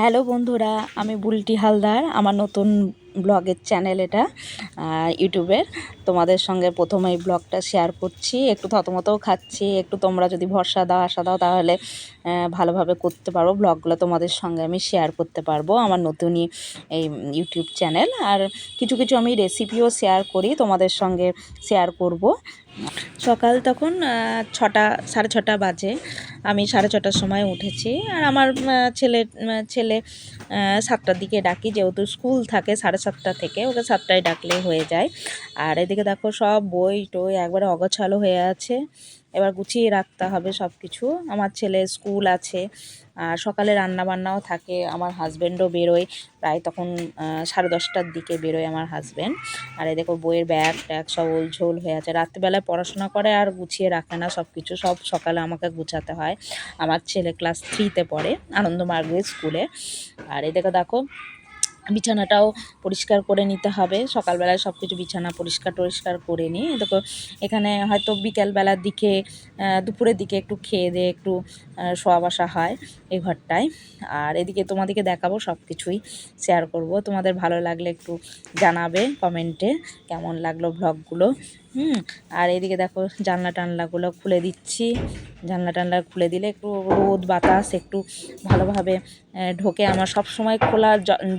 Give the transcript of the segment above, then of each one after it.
Hello বন্ধুরা, আমি বুলটি হালদার। আমার নতুন ব্লগের চ্যানেল এটা ইউটিউবের। তোমাদের সঙ্গে প্রথমে এই ব্লগটা শেয়ার করছি। একটু থতমতও খাচ্ছি, একটু তোমরা যদি ভরসা দাও আশা দাও তাহলে ভালোভাবে করতে পারবো। ব্লগগুলো তোমাদের সঙ্গে আমি শেয়ার করতে পারবো। আমার নতুনই এই ইউটিউব চ্যানেল। আর কিছু কিছু আমি রেসিপিও শেয়ার করি, তোমাদের সঙ্গে শেয়ার করব। সকাল তখন 6টা 6:30 বাজে। আমি 6:30টার সময় উঠেছি। আর আমার ছেলে 7টার দিকে ডাকি, যেহেতু স্কুল থাকে 7:30 থেকে, ওকে 7টায় ডাকলে হয়ে যায়। আর এদিকে দেখো সব বই টই একবারে অগোছালো হয়ে আছে, এবার গুছিয়ে রাখতে হবে সব কিছু। আমার ছেলে স্কুল আছে, আর সকালে রান্নাবান্নাও থাকে। আমার হাজব্যান্ডও বেরোয় প্রায় তখন 10:30টার দিকে বেরোয় আমার হাজব্যান্ড। আর এই দেখো বইয়ের ব্যাগ ট্যাগ সব ওলঝোল হয়ে আছে। রাত্রিবেলায় পড়াশোনা করে আর গুছিয়ে রাখে না, সব কিছু সব সকালে আমাকে গুছাতে হয়। আমার ছেলে ক্লাস 3তে পড়ে, আনন্দমার্গের স্কুলে। আর এই দেখো বিছানাটাও পরিষ্কার করে নিতে হবে। সকালবেলায় সব কিছু বিছানা পরিষ্কার করে নিই। দেখো এখানে হয়তো বিকেলবেলার দিকে দুপুরের দিকে একটু খেয়ে দিয়ে একটু শোয়া বসা হয় এই ঘরটায়। আর এদিকে তোমাদেরকে দেখাবো, সব কিছুই শেয়ার করব। তোমাদের ভালো লাগলে একটু জানাবে কমেন্টে কেমন লাগলো ব্লগগুলো। আর এদিকে দেখো জানলা টানলাগুলো খুলে দিচ্ছি। জানলা টানলা খুলে দিলে একটু রোদ বাতাস একটু ভালোভাবে ঢোকে। আমার সব সময় খোলা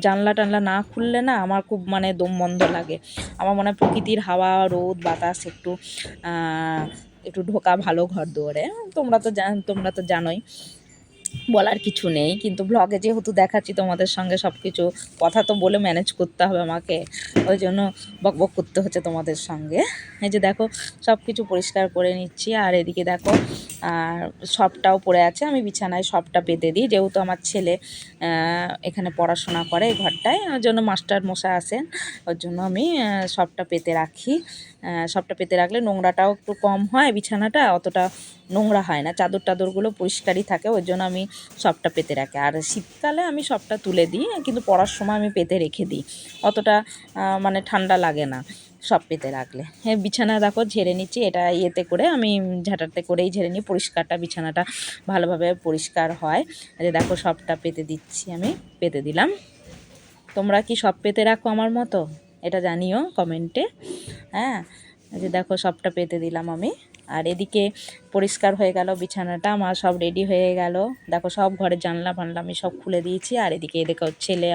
জানলা টানলা না খুললে না আমার খুব দম বন্ধ লাগে। আমার মনে হয় প্রকৃতির হাওয়া রোদ বাতাস একটু একটু ঢোকা ভালো ঘর দুয়ারে। তোমরা তো জানোই, বলার কিছু নেই। কিন্তু ব্লগে যেহেতু দেখাচ্ছি তোমাদের সঙ্গে সব কিছু, কথা তো বলে ম্যানেজ করতে হবে আমাকে, ওই জন্য বকবক করতে হচ্ছে তোমাদের সঙ্গে। এই যে দেখো সব কিছু পরিষ্কার করে নিচ্ছি। আর এদিকে দেখো আর সবটাও পড়ে আছে, আমি বিছানায় সবটা পেতে দিই, যেহেতু আমার ছেলে এখানে পড়াশোনা করে এই ঘরটায়, ওর জন্য মাস্টার মশাই আসেন, ওর জন্য আমি সবটা পেতে রাখি। সবটা পেতে রাখলে নোংরাটাও একটু কম হয়, বিছানাটা অতটা নোংরা হয় না, চাদর টাদরগুলো পরিষ্কারই থাকে, ওই জন্য আমি সবটা পেতে রাখি। আর শীতকালে আমি সবটা তুলে দিই, কিন্তু পড়ার সময় আমি পেতে রেখে দিই, অতটা ঠান্ডা লাগে না সব পেতে রাখলে। হ্যাঁ, বিছানা দেখো ঝেড়ে নিচ্ছি, এটা ইয়েতে করে আমি ঝাঁটাতে করেই ঝেড়ে নিই, পরিষ্কারটা বিছানাটা ভালোভাবে পরিষ্কার হয়। যে দেখো সবটা পেতে দিচ্ছি, আমি পেতে দিলাম। তোমরা কি সব পেতে রাখো আমার মতো? এটা জানিও কমেন্টে। হ্যাঁ, এই যে দেখো সবটা পেতে দিলাম আমি। আর এদিকে পরিষ্কার হয়ে গেল বিছানাটা, আমার সব রেডি হয়ে গেল। দেখো সব ঘরের জানলা ফানলা আমি সব খুলে দিয়েছি। আর এদিকে দেখো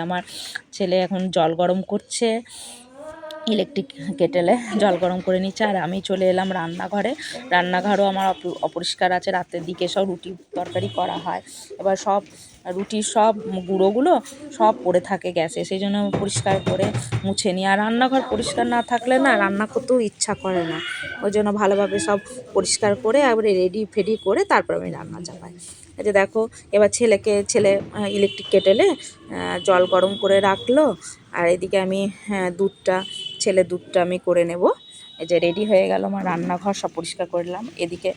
আমার ছেলে এখন জল গরম করছে, ইলেকট্রিক কেটেলে জল গরম করে নিচ্ছে। আর আমি চলে এলাম রান্নাঘরে। রান্নাঘরও আমার অপরিষ্কার আছে, রাতের দিকে সব রুটি তরকারি করা হয়, এবার সব রুটির সব গুঁড়োগুলো সব পড়ে থাকে গ্যাসে, সেই জন্য পরিষ্কার করে মুছে নিই। আর রান্নাঘর পরিষ্কার না থাকলে না রান্না করতেও ইচ্ছা করে না, ওই জন্য ভালোভাবে সব পরিষ্কার করে একবারে রেডি ফেডি করে তারপর আমি রান্না চাপাই। এই যে দেখো এবার ছেলে ইলেকট্রিক কেটেলে জল গরম করে রাখলো। আর এদিকে আমি ছেলের দুধটা আমি করে নেব। এই যে রেডি হয়ে গেল আমার রান্নাঘর, সব পরিষ্কার করলাম। এদিকে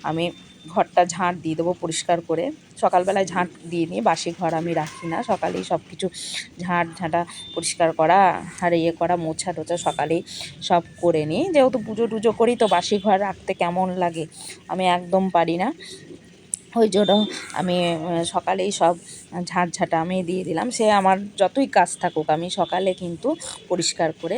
আমি ঘরটা ঝাঁট দিয়ে দেবো পরিষ্কার করে। সকালবেলায় ঝাঁট দিয়ে নিই, বাসি ঘর আমি রাখি না, সকালেই সব কিছু ঝাঁটা পরিষ্কার করা আর করা মোছা টোছা সকালেই সব করে নিই। যেহেতু পুজো টুজো করি তো বাসি ঘর রাখতে কেমন লাগে, আমি একদম পারি না, ওই জন্য আমি সকালেই সব ঝাঁটা আমি দিয়ে দিলাম। সে আমার যতই কাজ থাকুক আমি সকালে কিন্তু পরিষ্কার করে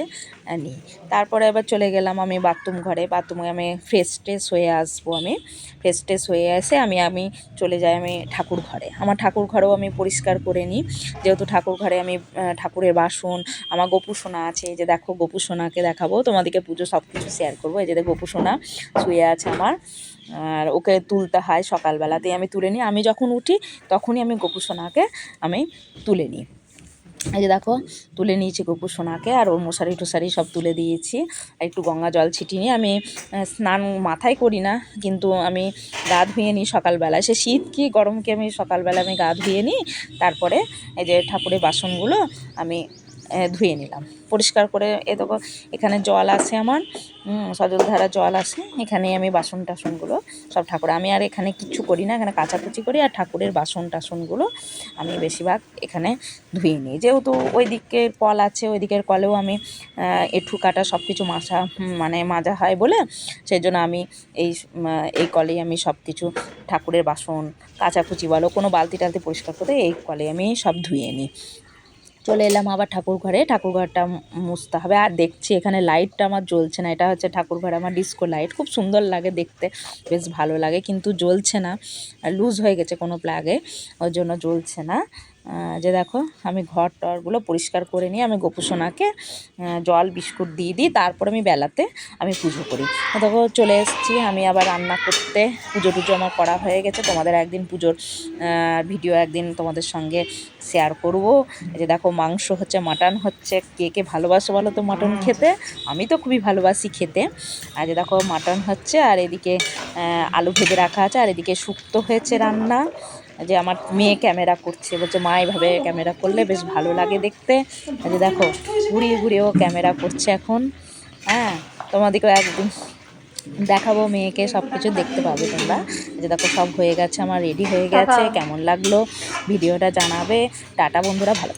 নিই। তারপরে এবার চলে গেলাম আমি বাথরুমে আমি ফ্রেশ ট্রেশ হয়ে আসবো। আমি ফ্রেশ ট্রেশ হয়ে এসে আমি চলে যাই আমি ঠাকুর ঘরে। আমার ঠাকুর ঘরেও আমি পরিষ্কার করে নিই, যেহেতু ঠাকুর ঘরে আমি ঠাকুরের বাসন, আমার গোপু সোনা আছে। এই যে দেখো গোপু সোনাকে দেখাবো তোমাদেরকে, পুজো সব কিছু শেয়ার করবো। এই যে গোপু সোনা শুয়ে আছে আমার, আর ওকে তুলতে হয় সকালবেলাতেই, আমি তুলে নিই। আমি যখন উঠি তখনই আমি গোপু সোনাকে আমি তুলে নিই। এই যে দেখো তুলে নিয়েছি গোপু সোনাকে, আর ওর মশারি টশারি সব তুলে দিয়েছি। একটু গঙ্গা জল ছিটিয়ে নিই। আমি স্নান মাথায় করি না, কিন্তু আমি গা ধুয়ে নিই সকালবেলা, সে শীত কি গরম কি আমি সকালবেলা আমি গা ধুয়ে নিই। তারপরে এই যে ঠাকুরের বাসনগুলো আমি ধুয়ে নিলাম পরিষ্কার করে। দেখো এখানে জল আছে আমার, সজলধারা জল আছে, এখানেই আমি বাসন টাসনগুলো সব ঠাকুর, আমি আর এখানে কিচ্ছু করি না, এখানে কাচাকুচি করি আর ঠাকুরের বাসন টাসনগুলো আমি বেশিরভাগ এখানে ধুয়ে নিই। যেহেতু ওই দিকের কল আছে, ওই দিকের কলেও আমি এঁঠু কাটা সব কিছু মাজা হয় বলে সেই জন্য আমি এই কলেই আমি সব কিছু ঠাকুরের বাসন কাচাকুচি বলো, কোনো বালতি টালতি পরিষ্কার করতে এই কলে আমি সব ধুয়ে নিই। চলে এলাম আবার ঠাকুর ঘরে, ঠাকুর ঘরটা মুছতে হবে। আর দেখছি এখানে লাইটটা আমার জ্বলছে না, এটা হচ্ছে ঠাকুর ঘরে আমার ডিস্কো লাইট, খুব সুন্দর লাগে দেখতে, বেশ ভালো লাগে, কিন্তু জ্বলছে না, লুজ হয়ে গেছে কোনো প্লাগে, ওর জন্য জ্বলছে না। যে দেখো আমি ঘর টরগুলো পরিষ্কার করে নিয়ে আমি গোপুসোনাকে জল বিস্কুট দিয়ে দিই, তারপর আমি বেলাতে আমি পুজো করি। দেখো চলে এসেছি আমি আবার রান্না করতে, পুজো টুজো আমার করা হয়ে গেছে, তোমাদের একদিন পুজোর ভিডিও একদিন তোমাদের সঙ্গে শেয়ার করব। এই যে দেখো মাংস হচ্ছে, মাটন হচ্ছে, কে কে ভালোবাসো বলো তো মাটন খেতে, আমি তো খুবই ভালোবাসি খেতে। আর যে দেখো মাটন হচ্ছে, আর এদিকে আলু ভেজে রাখা আছে, আর এদিকে শুক্তো হয়েছে রান্না। যে আমার মেয়ে ক্যামেরা করছে, বলছে মা এইভাবে ক্যামেরা করলে বেশ ভালো লাগে দেখতে। যে দেখো ঘুরিয়ে ঘুরিয়েও ক্যামেরা করছে এখন। হ্যাঁ, তোমাদেরকেও একদিন দেখাবো, মেয়েকে সব কিছু দেখতে পাবে তোমরা। যে দেখো সব হয়ে গেছে আমার, রেডি হয়ে গেছে, কেমন লাগলো ভিডিওটা জানাবে। টাটা বন্ধুরা, ভালো।